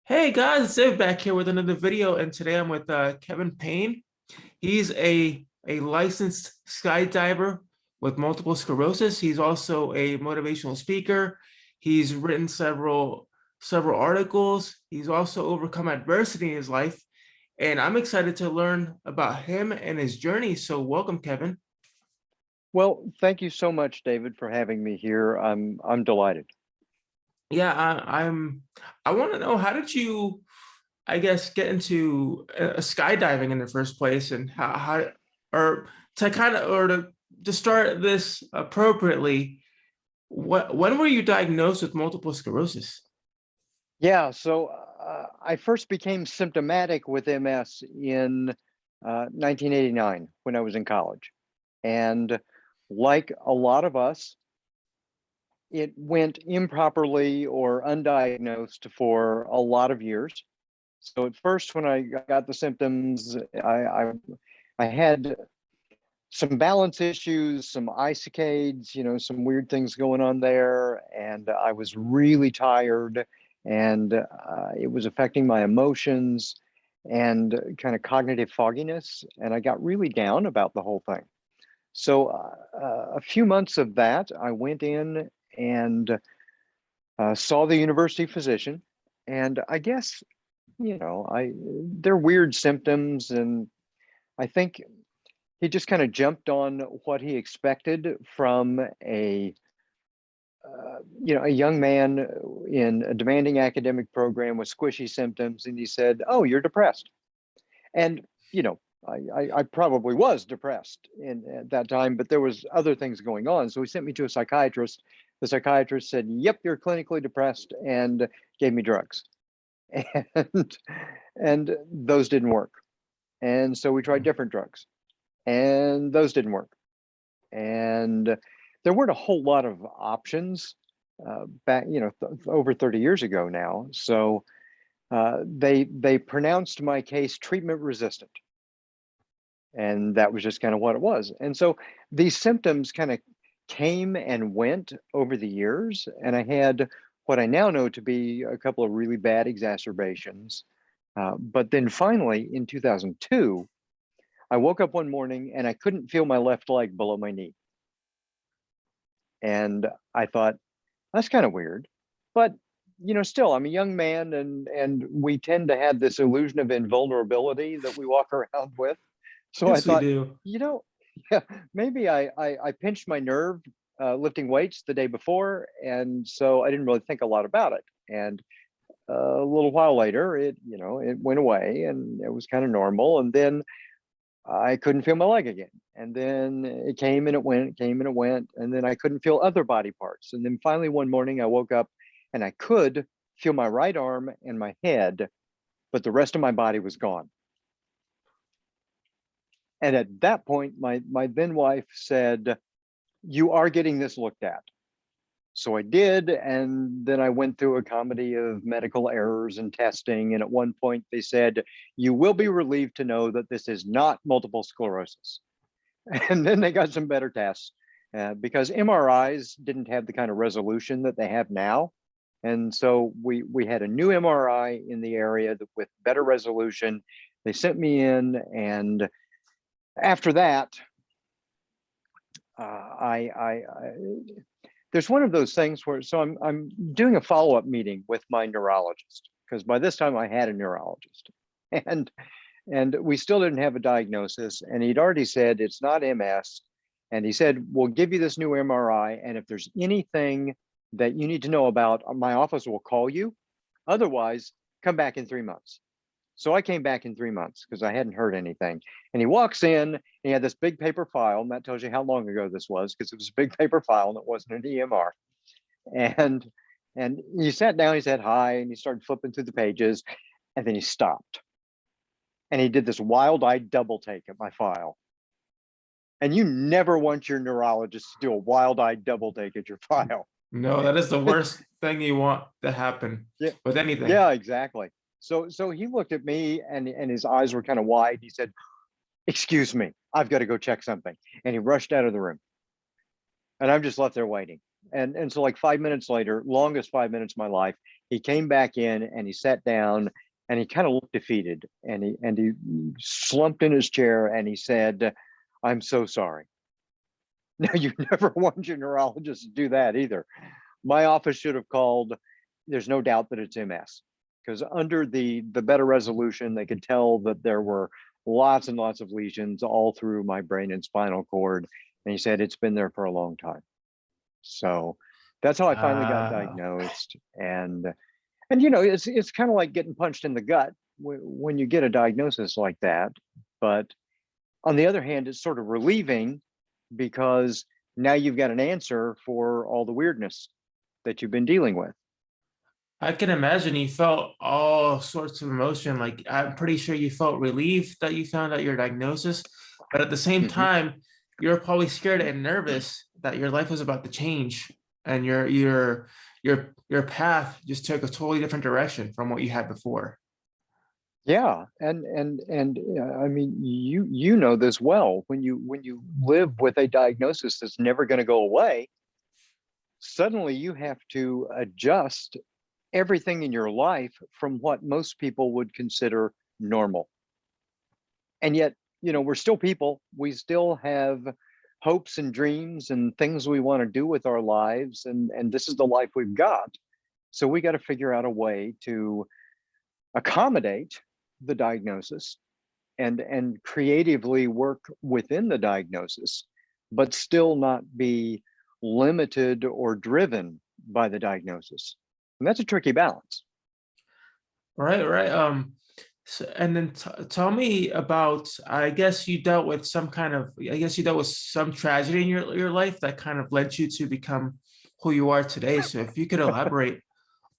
Hey guys, it's Dave back here with another video, and today I'm with Kevin Payne. He's a licensed skydiver with multiple sclerosis. He's also a motivational speaker. He's written several articles. He's also overcome adversity in his life, and I'm excited to learn about him and his journey. So welcome, Kevin. Well, thank you so much, David, for having me here. I'm delighted. Yeah, I want to know, how did you, I guess, get into skydiving in the first place, and how or to kind of or to start this appropriately, when were you diagnosed with multiple sclerosis? Yeah, so I first became symptomatic with MS in 1989 when I was in college. And like a lot of us, it went improperly or undiagnosed for a lot of years. So at first, when I got the symptoms, I had some balance issues, some eye saccades, some weird things going on there. And I was really tired and it was affecting my emotions and kind of cognitive fogginess. And I got really down about the whole thing. So a few months of that, I went in and saw the university physician. And I guess, they're weird symptoms. And I think he just kind of jumped on what he expected from a young man in a demanding academic program with squishy symptoms, and he said, "Oh, you're depressed." And you know, I probably was depressed at that time, but there was other things going on. So he sent me to a psychiatrist. The psychiatrist said, "Yep, you're clinically depressed," and gave me drugs, and those didn't work. And so we tried different drugs, and those didn't work. And there weren't a whole lot of options back, over 30 years ago now. So they pronounced my case treatment resistant, and that was just kind of what it was. And so these symptoms kind of came and went over the years, and I had what I now know to be a couple of really bad exacerbations. But then finally, in 2002, I woke up one morning and I couldn't feel my left leg below my knee. And I thought, that's kind of weird. But still, I'm a young man, and we tend to have this illusion of invulnerability that we walk around with. So I Yes, we thought, do. you know, yeah, maybe I pinched my nerve lifting weights the day before, and so I didn't really think a lot about it. And a little while later, it went away, and it was kind of normal. And then I couldn't feel my leg again. And then it came and it went, it came and it went. And then I couldn't feel other body parts. And then finally one morning I woke up and I could feel my right arm and my head, but the rest of my body was gone. And at that point, my then wife said, "You are getting this looked at." So I did. And then I went through a comedy of medical errors and testing. And at one point they said, "You will be relieved to know that this is not multiple sclerosis." And then they got some better tests because MRIs didn't have the kind of resolution that they have now. And so we had a new MRI in the area with better resolution. They sent me in, and after that, I there's one of those things where I'm doing a follow-up meeting with my neurologist, because by this time I had a neurologist, and we still didn't have a diagnosis. And he'd already said it's not MS. And he said, "We'll give you this new MRI. And if there's anything that you need to know about, my office will call you. Otherwise, come back in 3 months." So I came back in 3 months because I hadn't heard anything. And he walks in, and he had this big paper file. And that tells you how long ago this was, because it was a big paper file and it wasn't an EMR. And he sat down, he said hi, and he started flipping through the pages. And then he stopped. And he did this wild-eyed double take at my file. And you never want your neurologist to do a wild-eyed double take at your file. No, that is the worst thing you want to happen Yeah, with anything. yeah, exactly. So he looked at me, and his eyes were kind of wide. He said, "Excuse me, I've got to go check something." And he rushed out of the room. And I'm just left there waiting. And so like 5 minutes later, longest 5 minutes of my life, he came back in and he sat down and he kind of looked defeated and he slumped in his chair and he said, "I'm so sorry." Now you never want your neurologist to do that either. My office should have called. There's no doubt that it's MS, because under the better resolution, they could tell that there were lots and lots of lesions all through my brain and spinal cord. And he said it's been there for a long time. So that's how I finally got Wow. diagnosed. And you know, it's kind of like getting punched in the gut when you get a diagnosis like that. But on the other hand, it's sort of relieving because now you've got an answer for all the weirdness that you've been dealing with. I can imagine you felt all sorts of emotion. Like, I'm pretty sure you felt relieved that you found out your diagnosis, but at the same Mhm. time, you're probably scared and nervous that your life was about to change and your path just took a totally different direction from what you had before. Yeah, and I mean, you know this well. When you live with a diagnosis that's never going to go away, suddenly you have to adjust everything in your life from what most people would consider normal. And yet, you know, we're still people. We still have hopes and dreams and things we want to do with our lives, and this is the life we've got. So we got to figure out a way to accommodate the diagnosis and creatively work within the diagnosis, but still not be limited or driven by the diagnosis. And that's a tricky balance. Right, right. And then tell me about, I guess you dealt with some kind of, I guess you dealt with some tragedy in your life that kind of led you to become who you are today. So if you could elaborate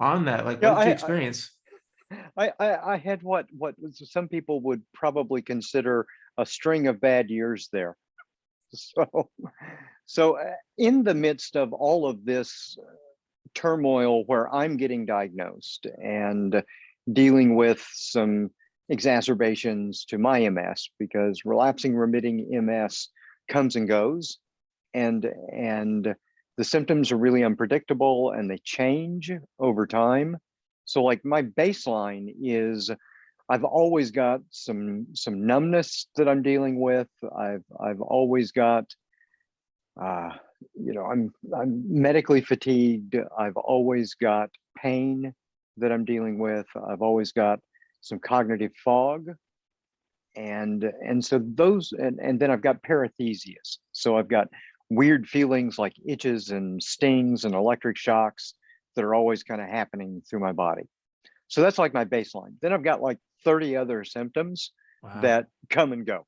on that, like Yeah, what did you experience? I had what some people would probably consider a string of bad years there. So in the midst of all of this turmoil where I'm getting diagnosed and dealing with some exacerbations to my MS, because relapsing remitting MS comes and goes, and the symptoms are really unpredictable and they change over time. So like my baseline is I've always got some numbness that I'm dealing with. I've always got uh, you know, I'm medically fatigued. I've always got pain that I'm dealing with. I've always got some cognitive fog. And so those and then I've got paresthesias. So I've got weird feelings like itches and stings and electric shocks that are always kind of happening through my body. So that's like my baseline. Then I've got like 30 other symptoms Wow. that come and go.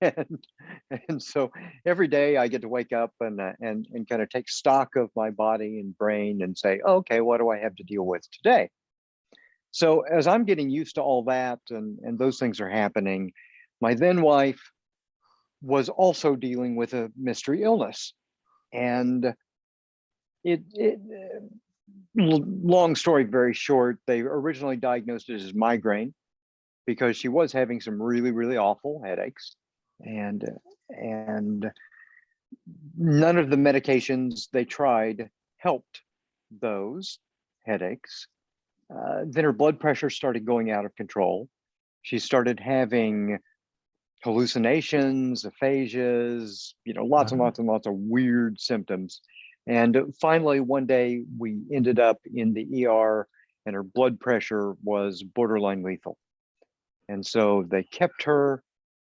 and and so every day I get to wake up and kind of take stock of my body and brain and say, okay, what do I have to deal with today? So as I'm getting used to all that and those things are happening, my then wife was also dealing with a mystery illness. And it long story very short, they originally diagnosed it as migraine because she was having some really, really awful headaches. And none of the medications they tried helped those headaches. Then her blood pressure started going out of control. She started having hallucinations, aphasias, you know, lots and Wow. lots and lots of weird symptoms. And finally, one day we ended up in the ER and her blood pressure was borderline lethal. And so they kept her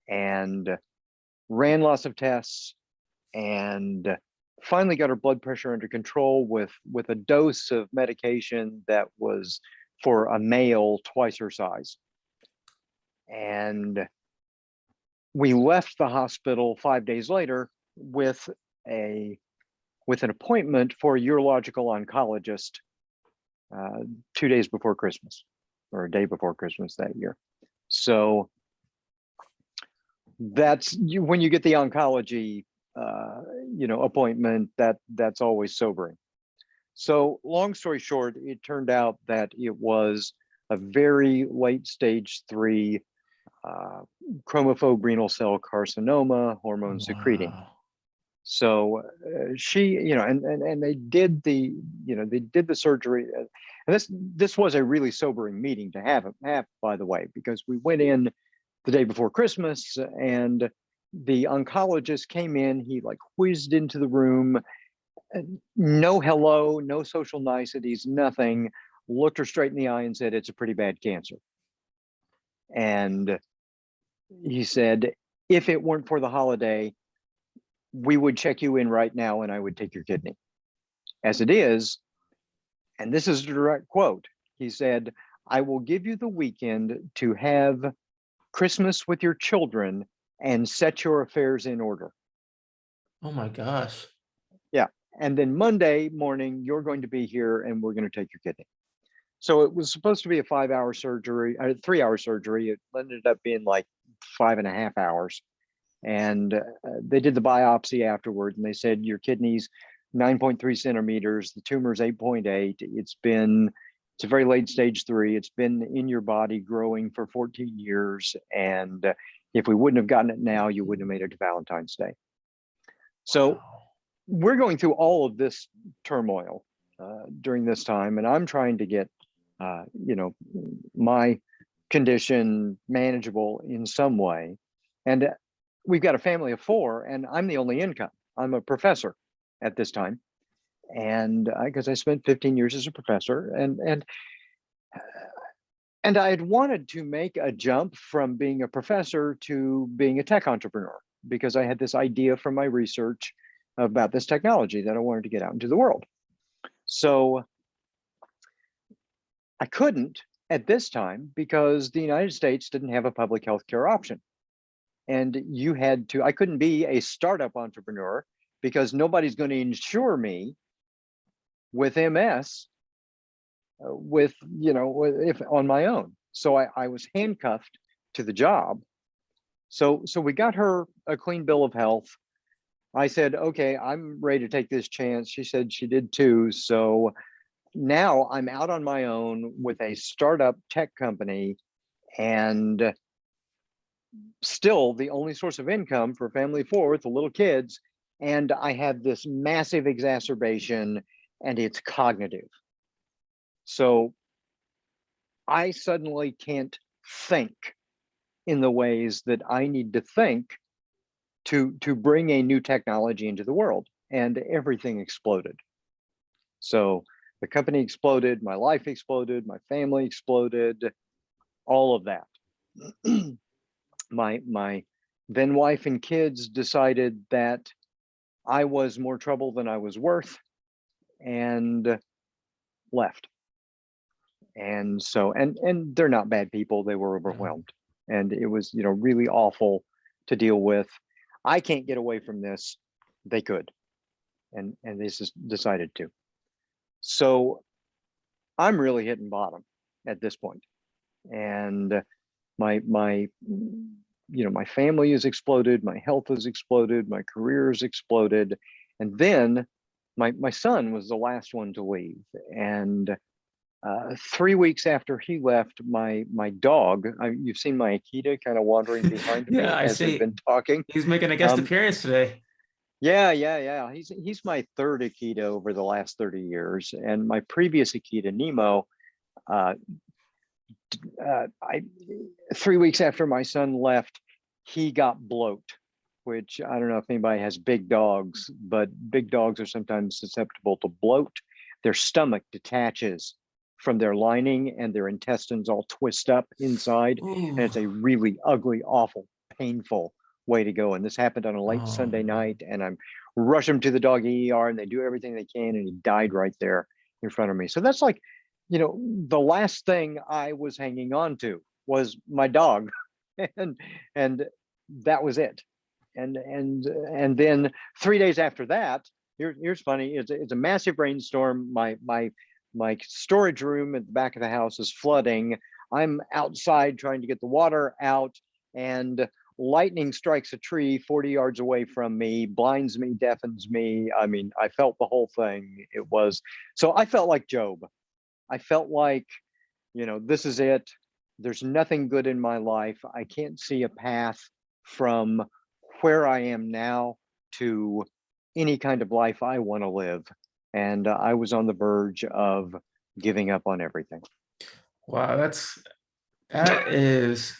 and ran lots of tests and finally got her blood pressure under control with a dose of medication that was for a male twice her size. And we left the hospital 5 days later with a with an appointment for a urological oncologist 2 days before Christmas or a day before Christmas that year. So that's you when you get the oncology you know appointment that's always sobering. So long story short, it turned out that it was a very late stage 3 chromophobe renal cell carcinoma, hormone secreting. Wow. So she, and they did the surgery. And this was a really sobering meeting to have, by the way, because we went in the day before Christmas, and the oncologist came in. He like whizzed into the room, no hello, no social niceties, nothing. Looked her straight in the eye and said, "It's a pretty bad cancer." And he said, "If it weren't for the holiday, we would check you in right now and I would take your kidney. As it is," and this is a direct quote, he said, "I will give you the weekend to have Christmas with your children and set your affairs in order. Oh my gosh. Yeah. And then Monday morning, you're going to be here and we're going to take your kidney." So it was supposed to be a 5-hour surgery, a 3-hour surgery. It ended up being like 5.5 hours. And they did the biopsy afterward, and they said your kidney's 9.3 centimeters, the tumor's 8.8. It's a very late stage 3. It's been in your body growing for 14 years. And if we wouldn't have gotten it now, you wouldn't have made it to Valentine's Day. So Wow. we're going through all of this turmoil during this time, and I'm trying to get, my condition manageable in some way. And we've got a family of 4, and I'm the only income. I'm a professor at this time, and because I spent 15 years as a professor, and I had wanted to make a jump from being a professor to being a tech entrepreneur, because I had this idea from my research about this technology that I wanted to get out into the world. So I couldn't at this time because the United States didn't have a public health care option. And I couldn't be a startup entrepreneur because nobody's going to insure me with MS if on my own. So I was handcuffed to the job. So we got her a clean bill of health. I said, "Okay, I'm ready to take this chance." She said she did too. So now I'm out on my own with a startup tech company, and still the only source of income for family 4 with the little kids. And I have this massive exacerbation, and it's cognitive. So I suddenly can't think in the ways that I need to think to bring a new technology into the world, and everything exploded. So the company exploded, my life exploded, my family exploded, all of that. My then wife and kids decided that I was more trouble than I was worth, and left. And so, and they're not bad people. They were overwhelmed, and it was, really awful to deal with. I can't get away from this. They could, and they just decided to. So I'm really hitting bottom at this point. And my family has exploded, my health has exploded, my career has exploded. And then my son was the last one to leave. And 3 weeks after he left, my dog, you've seen my Akita kind of wandering behind me Yeah, I as we've see. been talking. He's making a guest appearance today. Yeah. He's my third Akita over the last 30 years. And my previous Akita, Nemo, uh, 3 weeks after my son left, he got bloat, which I don't know if anybody has big dogs, but big dogs are sometimes susceptible to bloat. Their stomach detaches from their lining and their intestines all twist up inside. Ooh. And it's a really ugly, awful, painful way to go. And this happened on a late Sunday night, and I'm rushing him to the dog ER, and they do everything they can, and he died right there in front of me. So that's like, the last thing I was hanging on to was my dog, and that was it. And then 3 days after that, here's funny. It's a massive rainstorm. My storage room at the back of the house is flooding. I'm outside trying to get the water out, and lightning strikes a tree 40 yards away from me, blinds me, deafens me. I mean, I felt the whole thing. So I felt like Job. I felt like, this is it. There's nothing good in my life. I can't see a path from where I am now to any kind of life I want to live. And I was on the verge of giving up on everything. Wow, that is,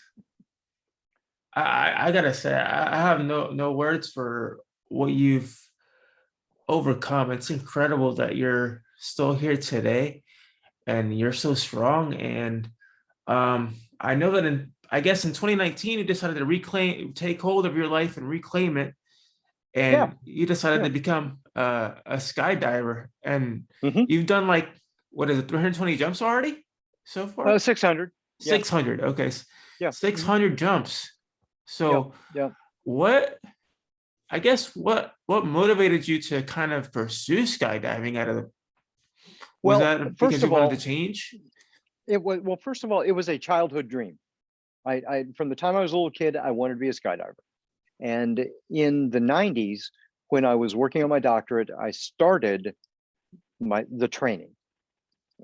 I gotta say, I have no words for what you've overcome. It's incredible that you're still here today and you're so strong. And I know that I guess in 2019, you decided to take hold of your life and reclaim it. Yeah, And you decided yeah. to become a skydiver. And Hmm. you've done like, what is it, 320 jumps already so far? 600. Yeah, 600. Okay. yeah. Hmm. 600 jumps. Yeah, So yeah. what, I guess what motivated you to kind of pursue skydiving was Well, that first because you of wanted to all, change? first of all, it was a childhood dream. I from the time I was a little kid, I wanted to be a skydiver. And in the 90s, when I was working on my doctorate, I started the training,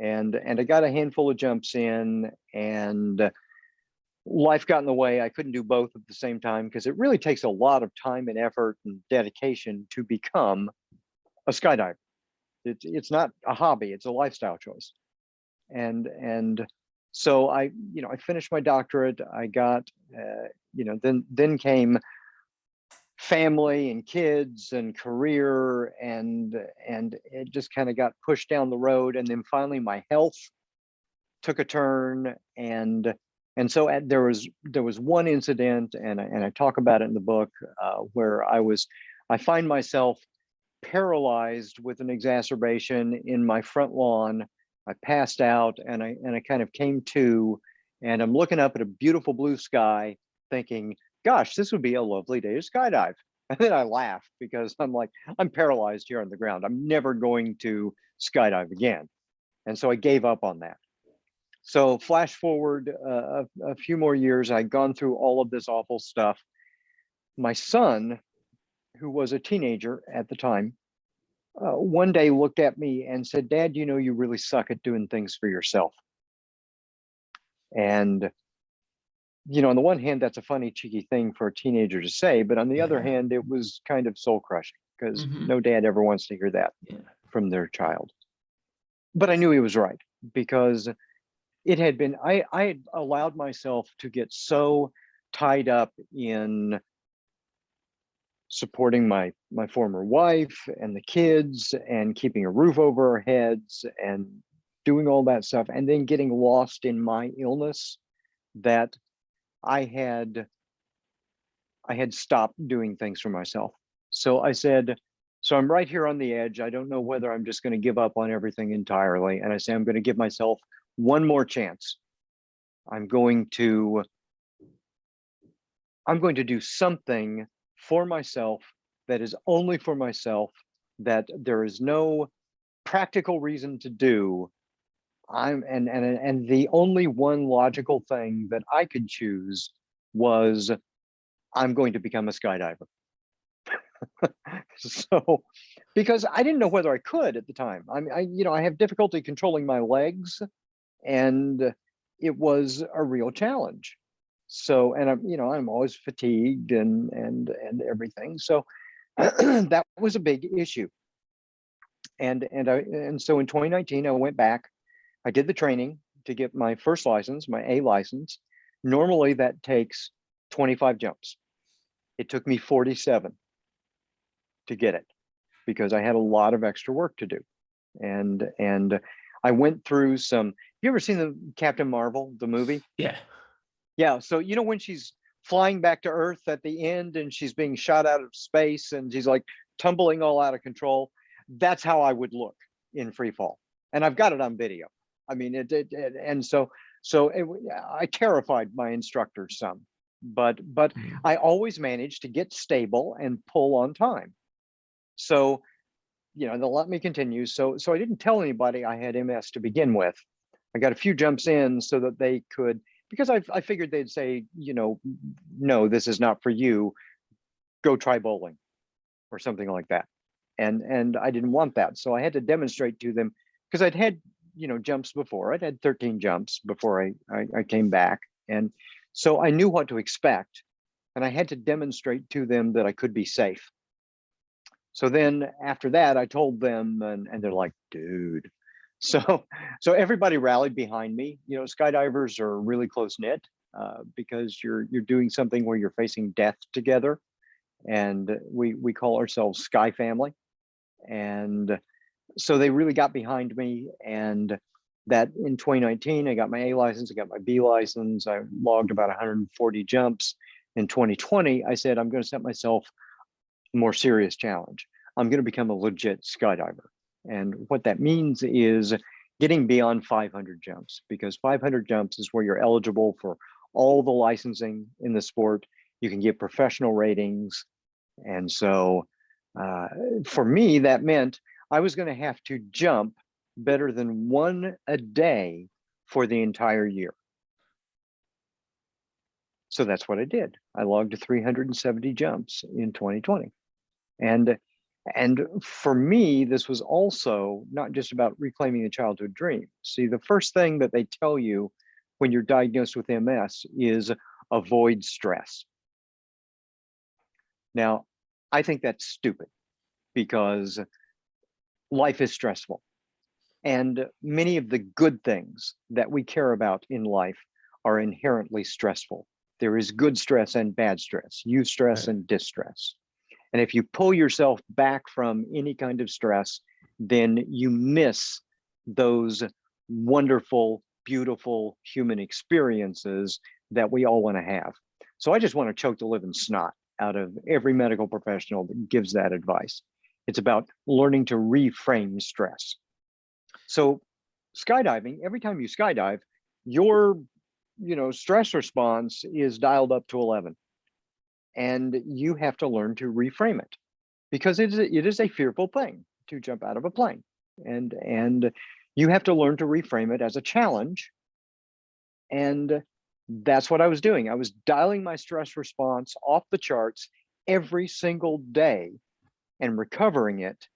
and I got a handful of jumps in, and life got in the way. I couldn't do both at the same time because it really takes a lot of time and effort and dedication to become a skydiver. It's not a hobby, it's a lifestyle choice. And so I finished my doctorate. I got then came family and kids and career, and it just kind of got pushed down the road. And then finally my health took a turn, and so there was one incident, and I talk about it in the book, where I find myself paralyzed with an exacerbation in my front lawn. I passed out, and I kind of came to, and I'm looking up at a beautiful blue sky, thinking, "Gosh, this would be a lovely day to skydive." And then I laugh because I'm like, I'm paralyzed here on the ground. I'm never going to skydive again. And so I gave up on that. So flash forward a few more years, I'd gone through all of this awful stuff. My son, who was a teenager at the time, one day looked at me and said, "Dad, you really suck at doing things for yourself." And, on the one hand, that's a funny, cheeky thing for a teenager to say. But on the other Yeah. hand, it was kind of soul crushing because Hmm. no dad ever wants to hear that Yeah. from their child. But I knew he was right, because it had been, I had allowed myself to get so tied up in supporting my former wife and the kids and keeping a roof over our heads and doing all that stuff, and then getting lost in my illness, that I had I had stopped doing things for myself. So I said, so I'm right here on the edge. I don't know whether I'm just going to give up on everything entirely. And I say, I'm going to give myself one more chance. I'm going to do something for myself that is only for myself, that there is no practical reason to do. And the only one logical thing that I could choose was, I'm going to become a skydiver. So, because I didn't know whether I could at the time. I mean, I have difficulty controlling my legs, and it was a real challenge. So, and I'm always fatigued and everything. So that was a big issue. And so in 2019, I went back. I did the training to get my first license, my A license. Normally that takes 25 jumps. It took me 47 to get it, because I had a lot of extra work to do. And I went through some. You ever seen the Captain Marvel, the movie? Yeah. Yeah. So when she's flying back to Earth at the end and she's being shot out of space and she's like tumbling all out of control, that's how I would look in free fall. And I've got it on video. I mean, and so I terrified my instructor some, but Mhm. I always managed to get stable and pull on time. So they'll let me continue. So I didn't tell anybody I had MS to begin with. I got a few jumps in so that they could, because I figured they'd say, no, this is not for you. Go try bowling or something like that. And I didn't want that. So I had to demonstrate to them, because I'd had, jumps before. I'd had 13 jumps before I came back. And so I knew what to expect. And I had to demonstrate to them that I could be safe. So then after that, I told them, and they're like, dude. So so everybody rallied behind me. You know, skydivers are really close knit because you're doing something where you're facing death together, and we call ourselves Sky Family. And so they really got behind me. And that in 2019, I got my A license, I got my B license, I logged about 140 jumps. In 2020, I said, I'm going to set myself a more serious challenge. I'm going to become a legit skydiver. And what that means is getting beyond 500 jumps, because 500 jumps is where you're eligible for all the licensing in the sport. You can get professional ratings. And so for me, that meant I was going to have to jump better than one a day for the entire year. So that's what I did. I logged 370 jumps in 2020. And for me, this was also not just about reclaiming a childhood dream. See, the first thing that they tell you when you're diagnosed with MS is avoid stress. Now, I think that's stupid because life is stressful. And many of the good things that we care about in life are inherently stressful. There is good stress and bad stress, eustress and distress. And if you pull yourself back from any kind of stress, then you miss those wonderful, beautiful human experiences that we all want to have. So I just want to choke the living snot out of every medical professional that gives that advice. It's about learning to reframe stress. So skydiving, every time you skydive, your stress response is dialed up to 11. And you have to learn to reframe it, because it is a fearful thing to jump out of a plane. And you have to learn to reframe it as a challenge. And that's what I was doing. I was dialing my stress response off the charts every single day and recovering it,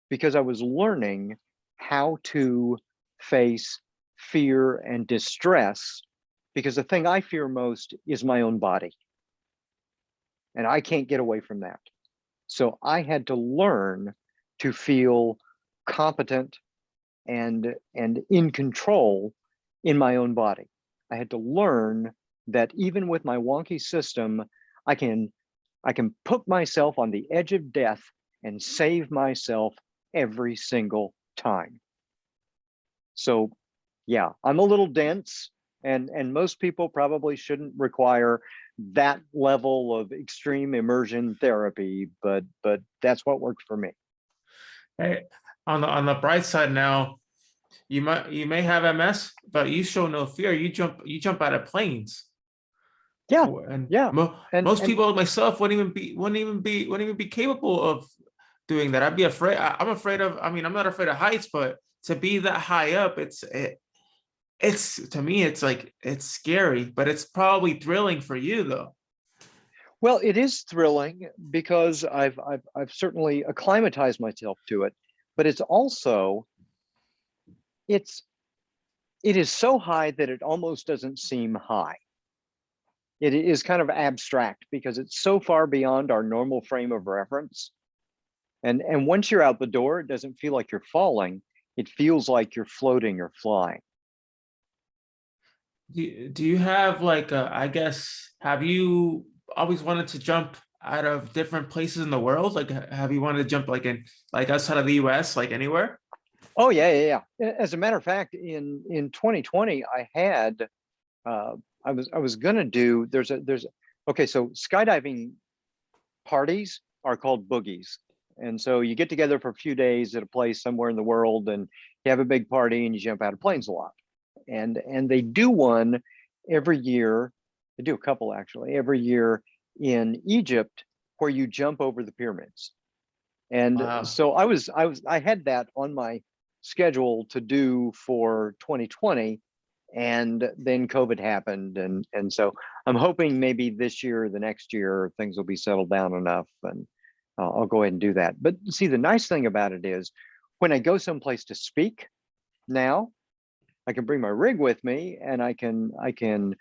because I was learning how to face fear and distress, because the thing I fear most is my own body. And I can't get away from that. So I had to learn to feel competent and in control in my own body. I had to learn that even with my wonky system, I can put myself on the edge of death and save myself every single time. So yeah, I'm a little dense, and most people probably shouldn't require that level of extreme immersion therapy, but that's what worked for me. Hey, on the bright side now, you may have MS, but you show no fear. You jump out of planes. Yeah, And yeah. Most people like myself wouldn't even be capable of doing that. I'd be afraid. I'm afraid of. I mean, I'm not afraid of heights, but to be that high up, it's to me, it's like, it's scary, but it's probably thrilling for you though. Well, it is thrilling because I've certainly acclimatized myself to it, but it's also it is so high that it almost doesn't seem high. It is kind of abstract because it's so far beyond our normal frame of reference. And once you're out the door, it doesn't feel like you're falling. It feels like you're floating or flying. Do you have like I guess, have you always wanted to jump out of different places in the world? Like, have you wanted to jump like outside of the US, like anywhere? Oh yeah. As a matter of fact, in 2020, I had I was gonna do okay, so skydiving parties are called boogies. And so you get together for a few days at a place somewhere in the world and you have a big party and you jump out of planes a lot. And they do one every year. They do a couple actually every year in Egypt, where you jump over the pyramids. And Wow. so I had that on my schedule to do for 2020, and then COVID happened, and so I'm hoping maybe this year or the next year things will be settled down enough, and I'll go ahead and do that. But see, the nice thing about it is when I go someplace to speak now, I can bring my rig with me, and I can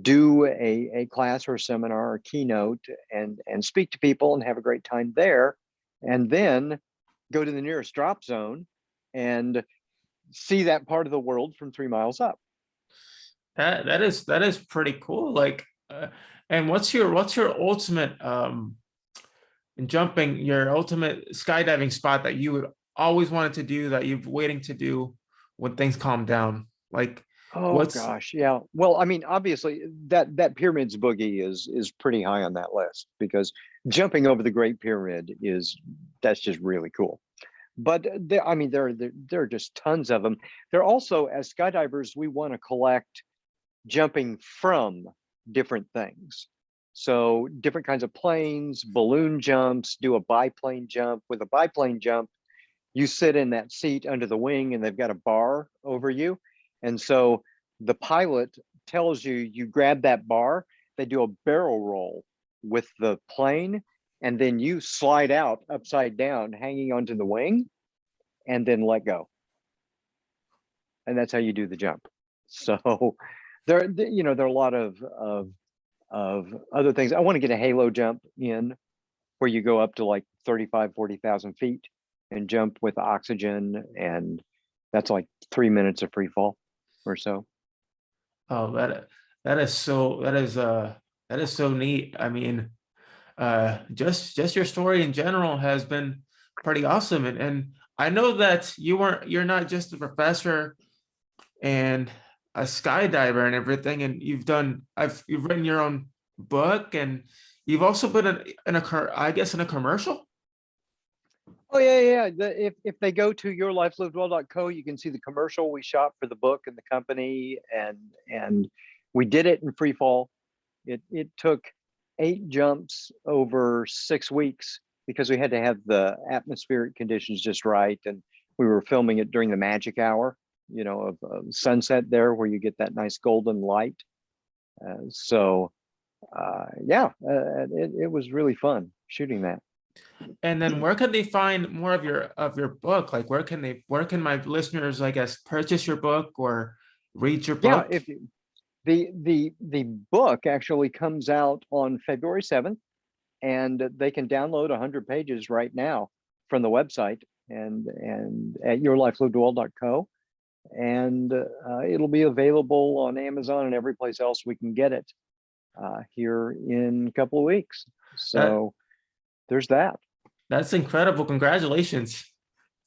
do a class or a seminar or keynote and speak to people and have a great time there. and then go to the nearest drop zone and see that part of the world from 3 miles up. That is pretty cool. Like, and what's your ultimate in jumping, your ultimate skydiving spot that you would always wanted to do, that you've waiting to do when things calm down? Like, Oh what's gosh, yeah. Well, I mean, obviously that pyramids boogie is pretty high on that list, because jumping over the Great Pyramid that's just really cool. But there, I mean, there are just tons of them. There also, as skydivers, we want to collect jumping from different things. So different kinds of planes, balloon jumps, do a biplane jump. With a biplane jump, you sit in that seat under the wing and they've got a bar over you. And so the pilot tells you, you grab that bar, they do a barrel roll with the plane, and then you slide out upside down, hanging onto the wing, and then let go. And that's how you do the jump. So there are a lot of other things. I want to get a halo jump in, where you go up to like 35, 40,000 feet and jump with oxygen. And that's like 3 minutes of free fall or so. Oh, that is so neat. I mean, just your story in general has been pretty awesome. And I know that you're not just a professor and a skydiver and everything, and you've written your own book, and you've also been I guess in a commercial. Oh yeah. If they go to yourlifelivedwell.co, you can see the commercial we shot for the book and the company, and we did it in free fall. It took 8 jumps over 6 weeks, because we had to have the atmospheric conditions just right, and we were filming it during the magic hour, of sunset there, where you get that nice golden light. It was really fun shooting that. And then where can they find more of your book? Like, where can my listeners, I guess, purchase your book or read your Yeah, book? if the book actually comes out on February 7th, and they can download 100 pages right now from the website, and at yourlifelivedwell.co, and it'll be available on Amazon and every place else we can get it here in a couple of weeks. That So there's that. that's incredible. Congratulations.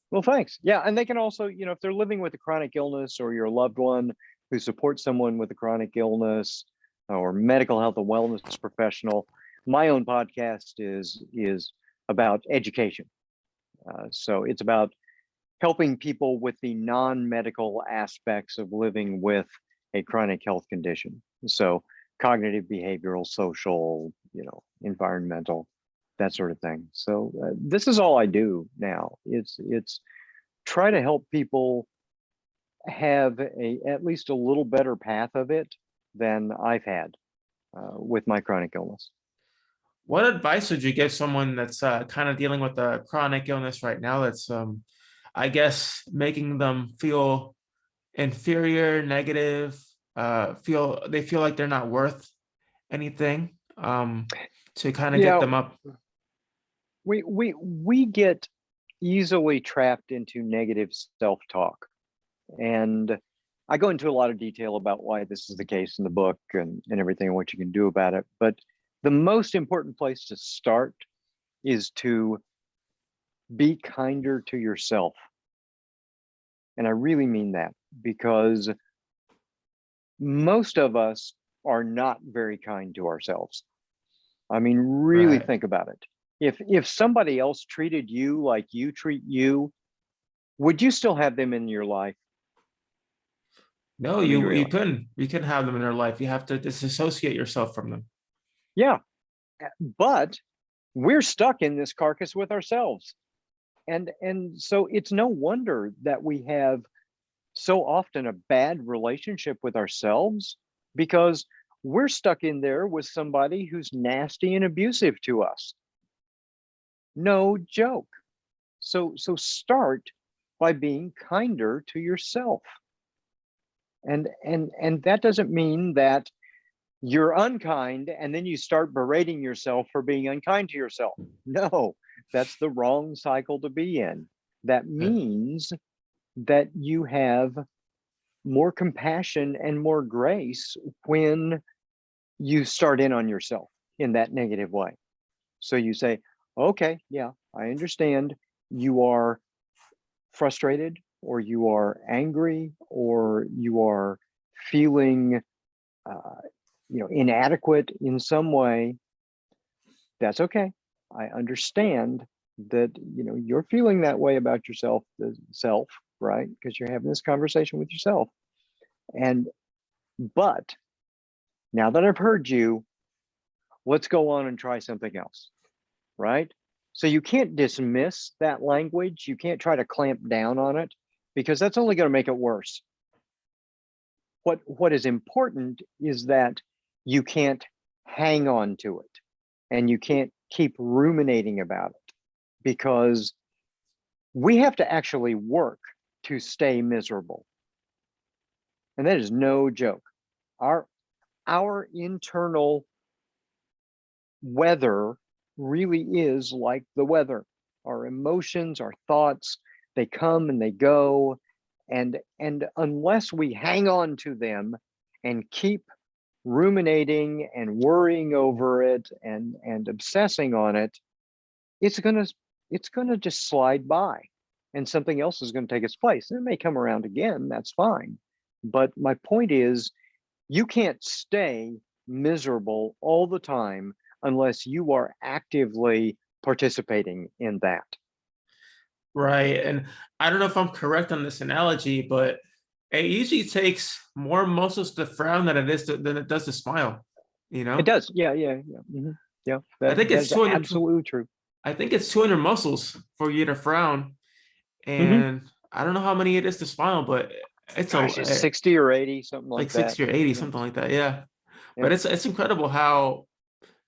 Well, thanks. Yeah, and they can also, if they're living with a chronic illness, or you're a loved one who supports someone with a chronic illness, or medical health and wellness professional, my own podcast is about education. So it's about helping people with the non-medical aspects of living with a chronic health condition. So cognitive, behavioral, social, environmental, that sort of thing. So this is all I do now. It's try to help people have at least a little better path of it than I've had with my chronic illness. What advice would you give someone that's kind of dealing with a chronic illness right now, that's I guess making them feel inferior, negative, they feel like they're not worth anything, to kind of get Yeah, them up? we get easily trapped into negative self-talk, and I go into a lot of detail about why this is the case in the book, and everything, and what you can do about it. But the most important place to start is to be kinder to yourself. And I really mean that, because most of us are not very kind to ourselves. I mean, really Right. think about it. If somebody else treated you like you treat you, would you still have them in your life? No, I mean, you really. couldn't have them in your life. You have to disassociate yourself from them. Yeah, but we're stuck in this carcass with ourselves. And so it's no wonder that we have so often a bad relationship with ourselves, because we're stuck in there with somebody who's nasty and abusive to us. No joke. So start by being kinder to yourself. And that doesn't mean that you're unkind, and then you start berating yourself for being unkind to yourself. No, that's the wrong cycle to be in. That means that you have more compassion and more grace when you start in on yourself in that negative way. So you say, okay, yeah, I understand you are frustrated, or you are angry, or you are feeling inadequate in some way. That's okay. I understand that you're feeling that way about yourself, the self, right? Because you're having this conversation with yourself. But now that I've heard you, let's go on and try something else, right? So you can't dismiss that language. You can't try to clamp down on it, because that's only going to make it worse. What is important is that you can't hang on to it, and you can't keep ruminating about it, because we have to actually work to stay miserable. And that is no joke. Our internal weather really is like the weather. Our emotions, our thoughts, they come and they go. And unless we hang on to them and keep ruminating and worrying over it and obsessing on it, it's gonna just slide by, and something else is going to take its place. And it may come around again, that's fine. But my point is, you can't stay miserable all the time unless you are actively participating in that. Right. And I don't know if I'm correct on this analogy, but it usually takes more muscles to frown than it does to smile. You It know, does. Yeah, yeah, yeah. Yeah, I think it's that's 200. absolutely true. I think it's 200 muscles for you to frown, Hmm. and I don't know how many it is to smile, but it's Gosh, it's 60 or 80, something like like that. 60 or 80, Yeah, something like that. Yeah. yeah. But it's incredible how,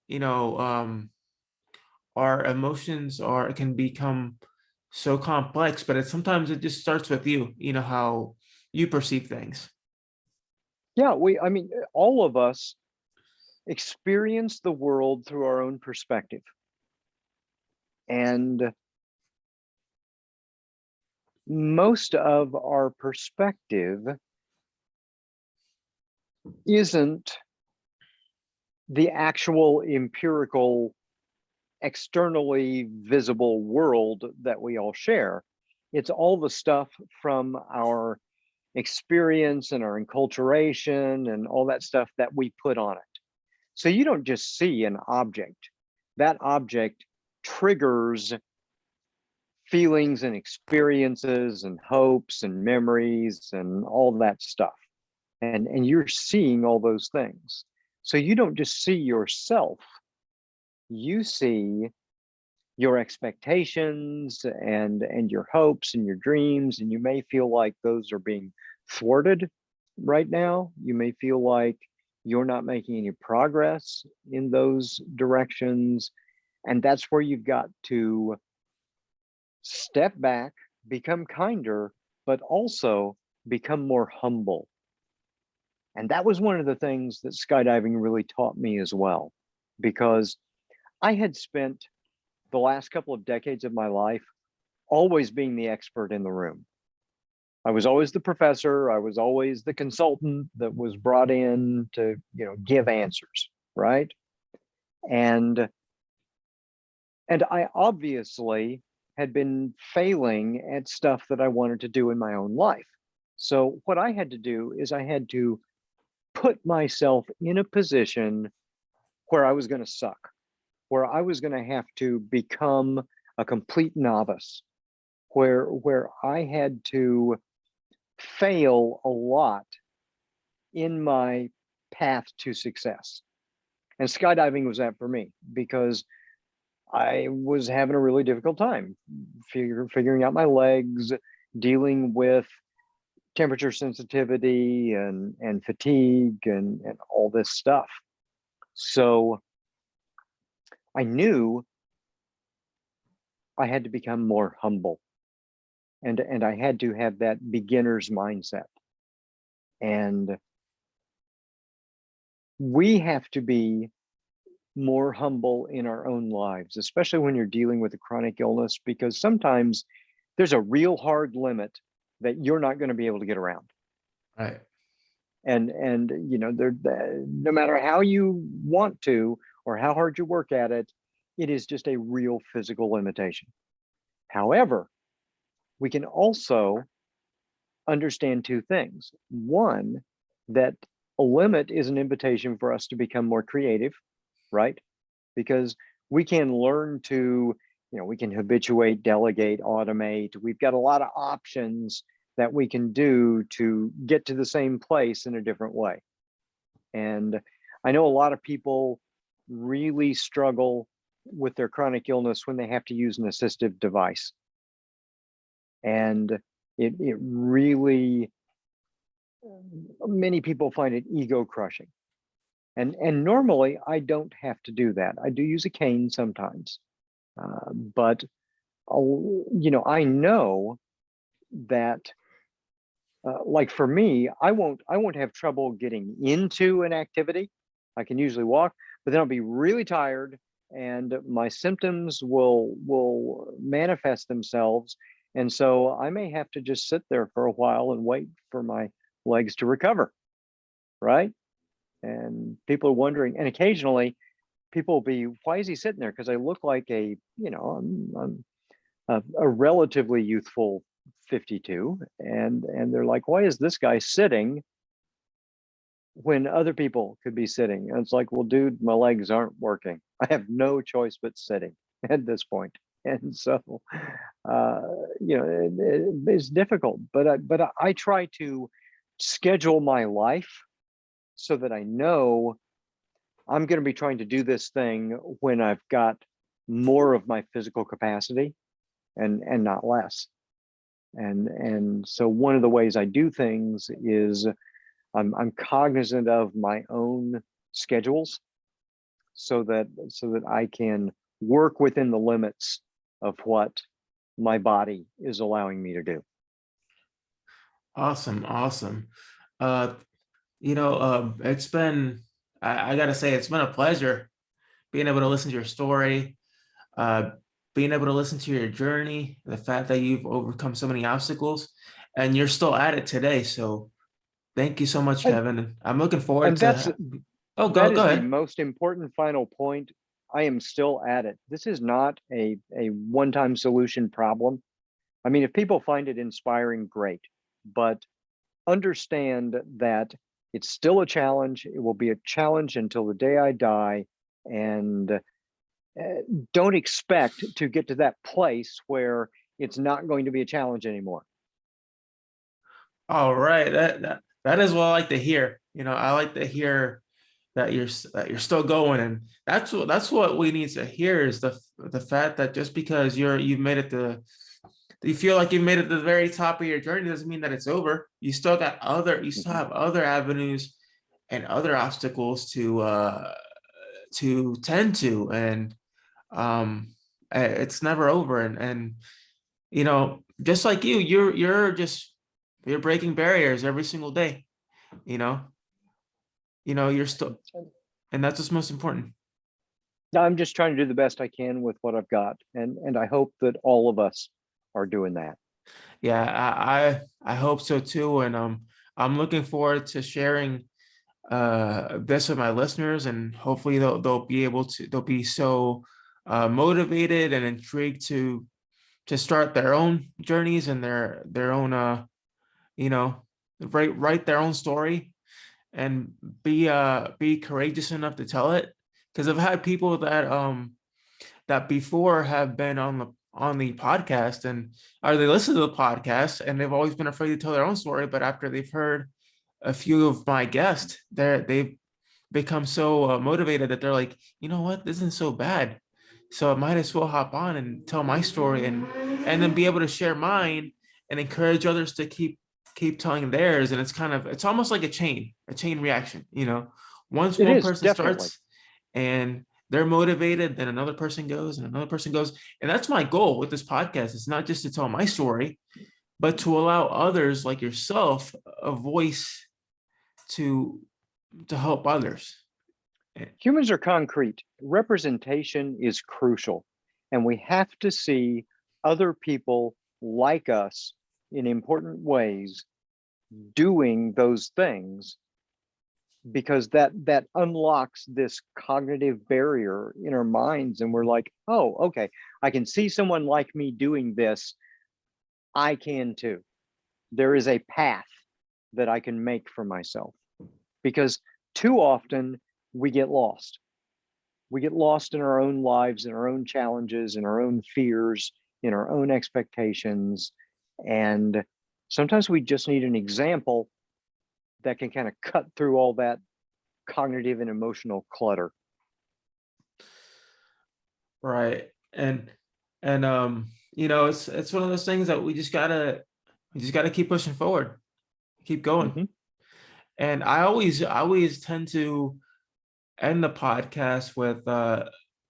you know, our emotions can become so complex, but sometimes it just starts with you, how you perceive things. Yeah, I mean, all of us experience the world through our own perspective. And most of our perspective isn't the actual empirical, externally visible world that we all share. It's all the stuff from our experience and our enculturation and all that stuff that we put on it. So you don't just see an object. That object triggers feelings and experiences and hopes and memories and all that stuff. And you're seeing all those things. So you don't just see yourself, you see your expectations and your hopes and your dreams, and you may feel like those are being thwarted right now. You may feel like you're not making any progress in those directions, and that's where you've got to step back, become kinder, but also become more humble. And that was one of the things that skydiving really taught me as well, because I had spent the last couple of decades of my life always being the expert in the room. I was always the professor. I was always the consultant that was brought in to, give answers, right? And I obviously had been failing at stuff that I wanted to do in my own life. So what I had to do is I had to put myself in a position where I was going to suck, where I was going to have to become a complete novice, where I had to fail a lot in my path to success. And skydiving was that for me, because I was having a really difficult time figuring out my legs, dealing with temperature sensitivity and fatigue and all this stuff. So I knew I had to become more humble, and I had to have that beginner's mindset. And we have to be more humble in our own lives, especially when you're dealing with a chronic illness, because sometimes there's a real hard limit that you're not going to be able to get around. Right. And you know, no matter how you want to or how hard you work at it, it is just a real physical limitation. However, we can also understand two things. One, that a limit is an invitation for us to become more creative, right? Because we can learn to, you know, we can habituate, delegate, automate. We've got a lot of options that we can do to get to the same place in a different way. And I know a lot of people really struggle with their chronic illness when they have to use an assistive device. And it really, many people find it ego crushing. And normally I don't have to do that. I do use a cane sometimes, but you know, I know that like for me, I won't have trouble getting into an activity. I can usually walk, but then I'll be really tired and my symptoms will manifest themselves. And so I may have to just sit there for a while and wait for my legs to recover, right? And people are wondering, and occasionally people will be, why is he sitting there? Because I look like a, you know, I'm a relatively youthful 52, and they're like, why is this guy sitting when other people could be sitting? And it's like, well, dude, my legs aren't working. I have no choice but sitting at this point. And so, you know, it's difficult, but I try to schedule my life so that I know I'm going to be trying to do this thing when I've got more of my physical capacity and not less. And so one of the ways I do things is I'm cognizant of my own schedules so that I can work within the limits of what my body is allowing me to do. Awesome. Awesome. You know, it's been, I gotta say, it's been a pleasure being able to listen to your story, being able to listen to your journey, the fact that you've overcome so many obstacles and you're still at it today. So thank you so much, And, Kevin. I'm looking forward and to, oh, that go is the ahead. most important final point. I am still at it. This is not a one-time solution problem. I mean, if people find it inspiring, great, but understand that it's still a challenge. It will be a challenge until the day I die. And don't expect to get to that place where it's not going to be a challenge anymore. All right. That is what I like to hear. You know, I like to hear that you're still going, and that's what we need to hear is the fact that just because you've made it to, you feel like you've made it to the very top of your journey doesn't mean that it's over. You still Mhm. have other avenues and other obstacles to tend to, and it's never over. And you know, just like you're breaking barriers every single day. You know, you're still, and that's what's most important. I'm just trying to do the best I can with what I've got, and I hope that all of us are doing that. Yeah, I hope so too, and I'm looking forward to sharing this with my listeners, and hopefully they'll be so motivated and intrigued to start their own journeys and their own you know, write their own story and be courageous enough to tell it, because I've had people that before have been on the podcast, and or they listen to the podcast and they've always been afraid to tell their own story, but after they've heard a few of my guests, they've become so motivated that they're like, you know what, this isn't so bad, so I might as well hop on and tell my story, and then be able to share mine and encourage others to keep telling theirs. And it's almost like a chain reaction, you know. Once It one is person definitely. starts and they're motivated, then another person goes and another person goes. And that's my goal with this podcast. It's not just to tell my story, but to allow others like yourself a voice to help others. Humans are concrete. Representation is crucial. And we have to see other people like us in important ways doing those things, because that unlocks this cognitive barrier in our minds. And we're like, oh, okay, I can see someone like me doing this. I can too. There is a path that I can make for myself, because too often we get lost. We get lost in our own lives, in our own challenges, in our own fears, in our own expectations. And sometimes we just need an example that can kind of cut through all that cognitive and emotional clutter. Right. And it's one of those things that we just gotta keep pushing forward, keep going. Mhm. And I always tend to end the podcast with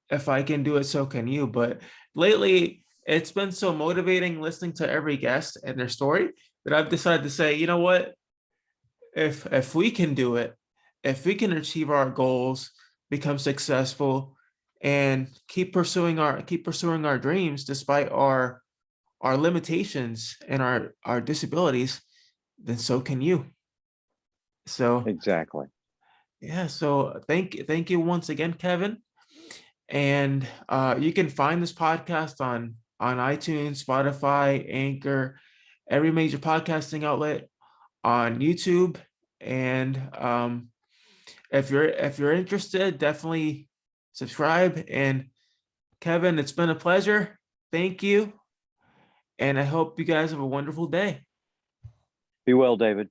if I can do it, so can you. But lately it's been so motivating listening to every guest and their story that I've decided to say, you know what? If we can do it, if we can achieve our goals, become successful, and keep pursuing our dreams despite our limitations and our disabilities, then so can you. So Exactly. yeah, so thank you once again, Kevin. And you can find this podcast on iTunes, Spotify, Anchor, every major podcasting outlet, on YouTube. And if you're interested, definitely subscribe. And Kevin, it's been a pleasure. Thank you. And I hope you guys have a wonderful day. Be well, David.